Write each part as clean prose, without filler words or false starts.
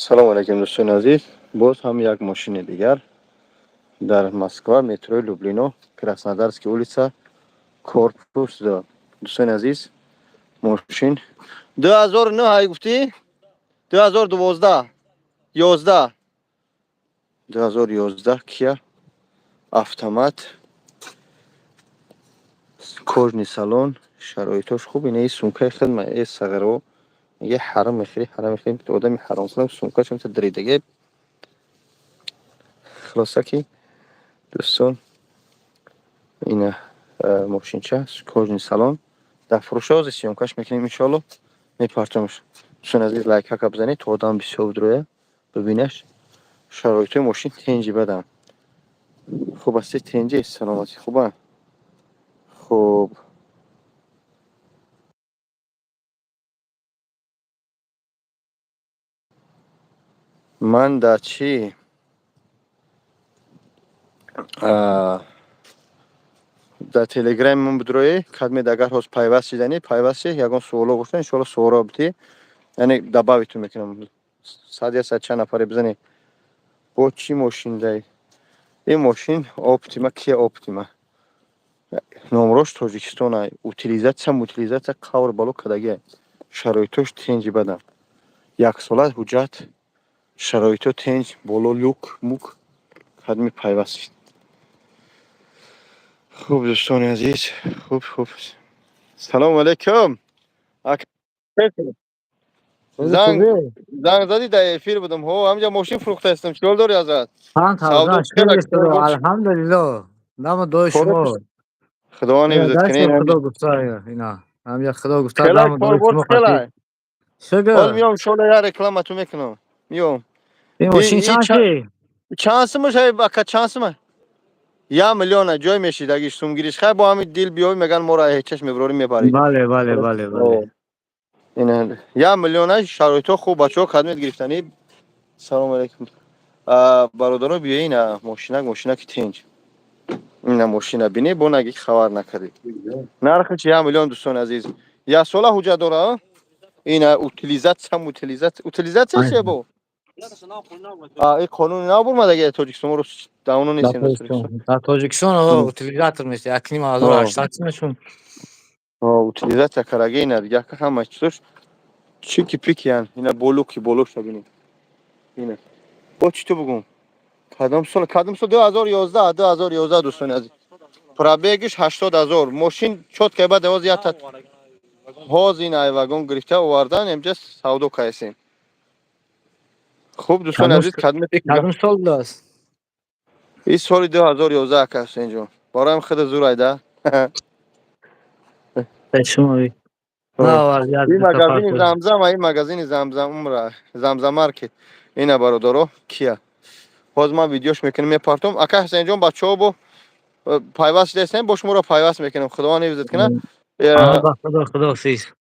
салом алейкум дӯстони азиз, боз ҳам як мошини дигар дар Москва, метрои Люблино, Краснодарский улица, корпус 2. Дӯстони азиз, мошин 2009 гуфтӣ? 2012 11 2011 Kia автомат, кожни салон, шароитош хуб. Ин сумкаи хидма сағаро мега ҳарам мехӯри, одами ҳаромхона сумкашон дридаге. Хулоса ки дӯстон, ина мошинча кожни салон дар фурӯшози сёмкаш мекунем, иншоалло мепартомш. Дӯстон азиз, лайкака бизанед то одам бисёр бидроя бибинаш. Шароитои мошин тенҷи бадам. Хуб асти тенҷи саломати хуба. Хуб. Ман дар чӣ дар телеграми ман бидроӣ кадмед агар ҳоз пайваст шиданӣ, пайваст ягон суоло бошад, иншоалло суолро битӣ. Яъне дабавитун мекунам. 100 чанд нафаре бизанӣ. Бо чӣ мошин дай? Ин мошин Optima, Kia Optima. Номрош Тоҷикистона. Утилизатсия қавр бало кадаги. Шароитош тенҷи бадам. Як сола ҳуҷҷат. Шароито тенҷ, боло люк, мук. Кадми пайваст. Хуб дӯстони азиз, хуб. Салом алейкум. Занг задӣ дар эфир будам. Ҳо, ҳамҷа мошин фурӯхта ҳастам. Чикор дорӣ ҳазрат? Савдо Alhamdulillah. Dama doy şuma. Худо навезад канен. Xudo gufta ina. Hamja Xudo gufta Келай dama doy корбор şuma келай. xati. Şöyle. Ҳол миём шола я рекламату мекунам. Миём. Moshin chanchi? Чансима шай бака чансима. Я миллиона ҷой мешидаги сумгириш. Хай бо ҳами дил биёй меган мора ҳечаш меброри мебари. Bale. Ина я миллиона шароито хуб бачаҳо кадмет гирифтанӣ. Салом алейкум. Бародаро биёй ина мошина ки тенҷ. Ина мошина бинӣ бо наги хабар накардӣ. Нархи чи 1 миллион дӯстони азиз. Я сола ҳуҷҷат дора? Ина утилизатсия чие бо? И қонуни нав бурмадаги Тоҷикистон ро давно нестем Тоҷикистон. Da Tojikiston utilizator mesi. Aklim 1800 meshun. Утилизатсия караги ина яка ҳама чизош чики пики ян. Ина болуки болуша бинӣ. Ина. Бо чӣ ту бугум? Кадом сол 2011 дӯстони азиз. Пробегиш 80000. Мошин чотка ба давоз ята. Ҳоз ин ай вагон гирифта овардан имҷа савдо кайсем. Хуб дӯстони азиз, Kadın sol das. ин соли 2011 касен ҷон. Бароям хида зур айда. Şuma. ин магазини Замзам умра. Замзам маркет. Ина бародаро Kia. Ҳоз ман видеош мекунам мепартом. Ака Ҳасен ҷон бачаҳо бо пайваст дестем бо шуморо пайваст мекунам. Худо навезад кина. Xudo siz.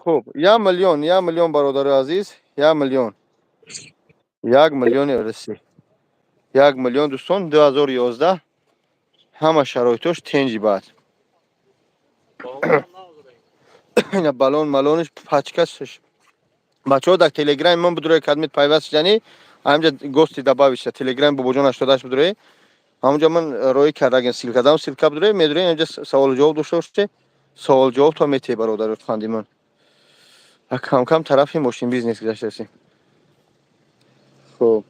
Хуб, 1 миллион бародари азиз, 1 миллион. 1 миллиони раси. 1 миллион дӯстон 2011. Ҳама шароитош тенҷи бад. Ина балон малониш пачкасш. Бачаҳо дар телеграм ман бидрои кадмет пайваст шиданӣ. Ҳамҷа гости дабавиша телеграм бобоҷон 88 бидрои. Ҳамҷа ман роӣ кардагин силкадам силка бидрои медрои инҷа саволу ҷавоб дошта боште. Савол ҷавоб то метӣ бародари фанди ман. Кам тарафи мошин бизнес гаштасем. Хуб.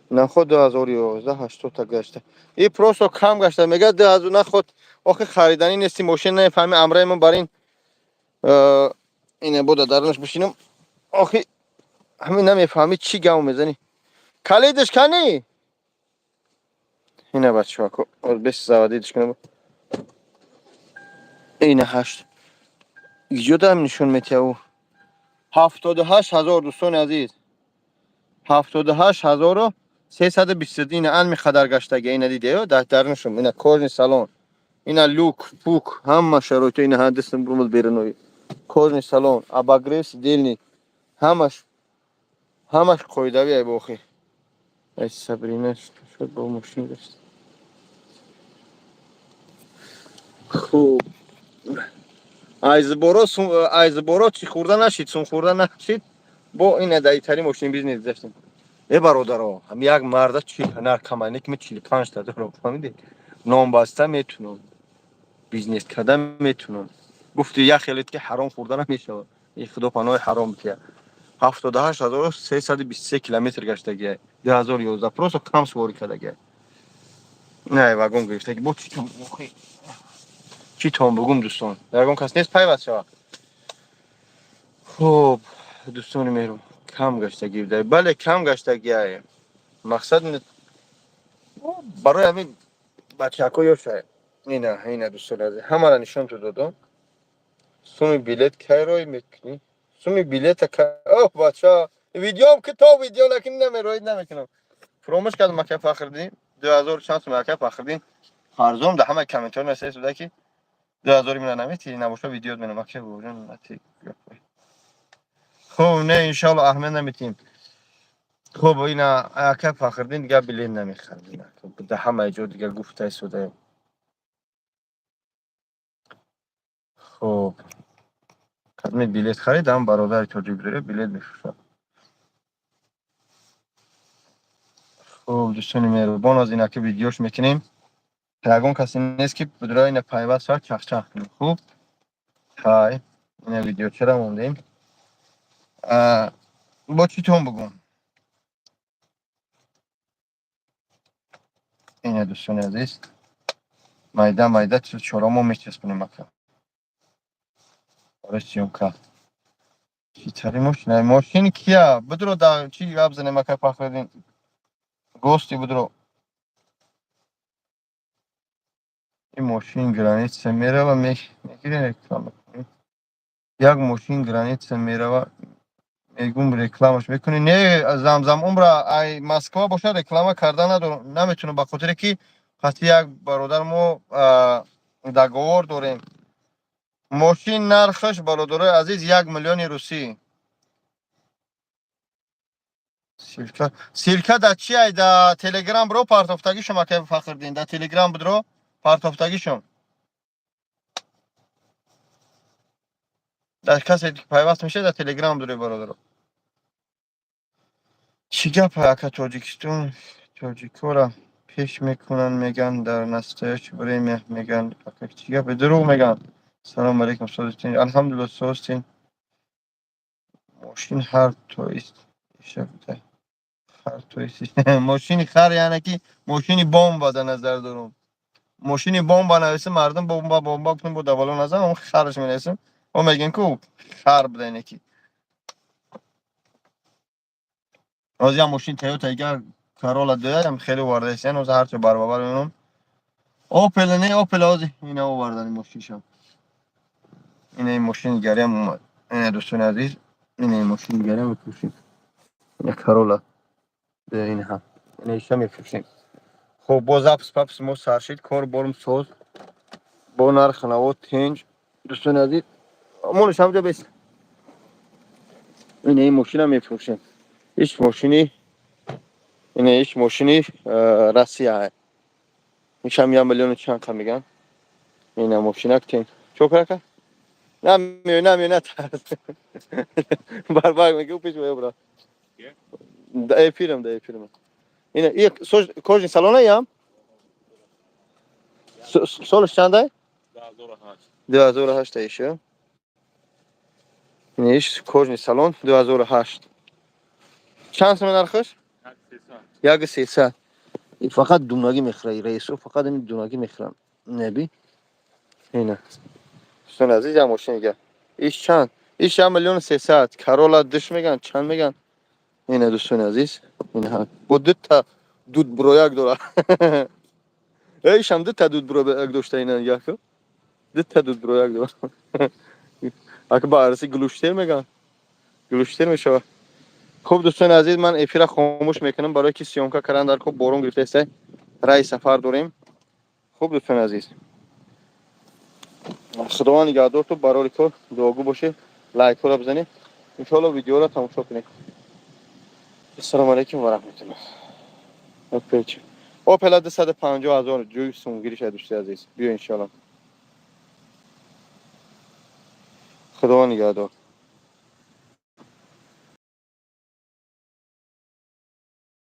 Наход 2011 80 та гашта. И просто кам гашта. Мега 2000 наход охи хариданӣ нести мошин нефаҳми амраи ман барин ина бода дарунаш бишинам. Охи ҳамин намефаҳми чӣ гав мезанӣ. Калидаш кани? Ина бачаҳо без заводидаш кунам. Ина 8. Иҷодам нишон метияву. 78000 дӯстони азиз. 78320 ина анми хадар гаштаги ина дидеё дарнашум ина кожни салон. Ина люк, пук, ҳама шароито ина ҳадисам бурмад беринои. Кожни салон, абагрес, дилни. Ҳамаш қоидави ай бохи. Ай Сабрина шуд бо мошин гашт. Хуб. Айзборо чӣ хурда нашид, сум хурда нашид. Бо ина дайтари мошин бизнес даштем. ای برادرها هم یک مرد 40 هنر کمانی که 45 تا دارم فهمیدی نام بسته میتونم بیزنس کردن میتونم گفتی یک خیلیت که حرام خوردن نمیشه این خدا پناه حرام بتیه 78323 کیلومتر گشتگی 2011 просто کم سواری کردگی نه واگن گرفتگی با چی تام بگم دوستان واگن کس نیست پیوست شود خب دوستان میرم کم گشتگی بوده بله کم گشتگی مقصد برای همین بچه‌ها یا شاید اینا دوستان عزیز همه را نشان تو دادم سومی بلیت کی روی میکنی سومی بلیت کی اوه بچه ویدیو هم که تو ویدیو لکن نمیروید نمیکنم فراموش کردم مکه فخردین 2000 چند مکه فخردین فرزوم ده همه کامنتار نسیت بوده که 2000 میلیون نمیتی نباشه ویدیو منو مکه بودن نتی خب نه انشالله احمد نمیتیم خب اینا مکه فخردین دیگه بلیت نمیخریم ده همه جو دیگه گفته شده خب خدمت بلیت خریدم برادر توجیه بره بلیت میفروشه خب دوستان مهربان از اینا که ویدیوش میکنیم یگان کسی نیست که بدرای این پیوست ها چخ کنیم خوب های این ویدیو چرا موندیم با چی تون بگم این دوستان عزیز مایده چرا میچسبونیم مکه آره چیم که چی تری ماشین کیا بدرو دا چی گاب زنه مکه پخردین گوستی بدرو این ماشین گرانیت سه میره و میگیره اکرام یک ماشین گرانیت سه میره و میگم رکلامش میکنی نه زمزم عمر ای مسکو باشه رکلام کردن نمیتونه به خاطر که خاطر یک برادر ما دگوار داریم ماشین نرخش برادر عزیز 1,000,000 روسی سیلکا در چی ای در تلگرام برو پارتافتگی شما که فخردین در تلگرام بدرو پارتافتگی شما در کسی پیوست میشه در تلگرام داره برادر چی گپ اکا تاجیکورا پیش میکنن میگن در نستایش برای میگن اکا چی گپ درو میگن سلام علیکم سوستین الحمدلله سوستین ماشین هر تویست شفته هر تویست ماشین خر یعنی که ماشین بمب در نظر دارم ماشین بمب نویسه مردم بمب کنن با دوالو نزن اون خرش مینویسم و میگن که خر بده اینکی از یا ماشین تویوتا اگر کارولا دارم خیلی وارد است از هر چه برابر اونم اوپل نه اوپل از اینا آوردن ماشینشم این ماشین گرم اومد این دوستان عزیز این ماشین گرم میفروشیم این کارولا ده این هم این ایشا میفروشیم خب باز پاپس ما سرشید کار برم سوز با نرخ نوات تنج دوستان عزیز مونش هم بیست این ماشین هم میفروشیم هیچ ماشینی این هیچ ماشینی روسیه های میشم 1,000,000 چند تا میگن این ماشینک تنج چوکرکه نه ترس بار میگه پیش میاد برا ده پیرم این کожен салона ям солиш чанде 2008 еще ниш кожен салон 2008 чанд сом нархаш 1300 این فقط دوناگی میخره رئیسو فقط این دوناگی میخرن نبی اینا سون عزیز هم ماشین گه ایش چند ایش 1,300,000 کارولا دش میگن چند میگن اینا دوستان عزیز اینا با دو تا دود برویک داره ایش هم دو تا دود برویک داشته اینا یکو دو تا دود برویک داره اگه با عرصی گلوشتر میگن گلوشتر میشه خوب دوستان عزیز من افیر خاموش میکنم برای که سیامکا کردن در خوب بارون گرفته است رای سفر داریم خوب دوستان عزیز خداوند نگهدار تو برای تو دعاگو باشه لایک رو بزنید ان شاء الله ویدیو رو تماشا کنید السلام علیکم و رحمت الله اوپل 250,000 جوی سونگیری شد دوستان عزیز بیا ان شاء الله خداوند نگهدار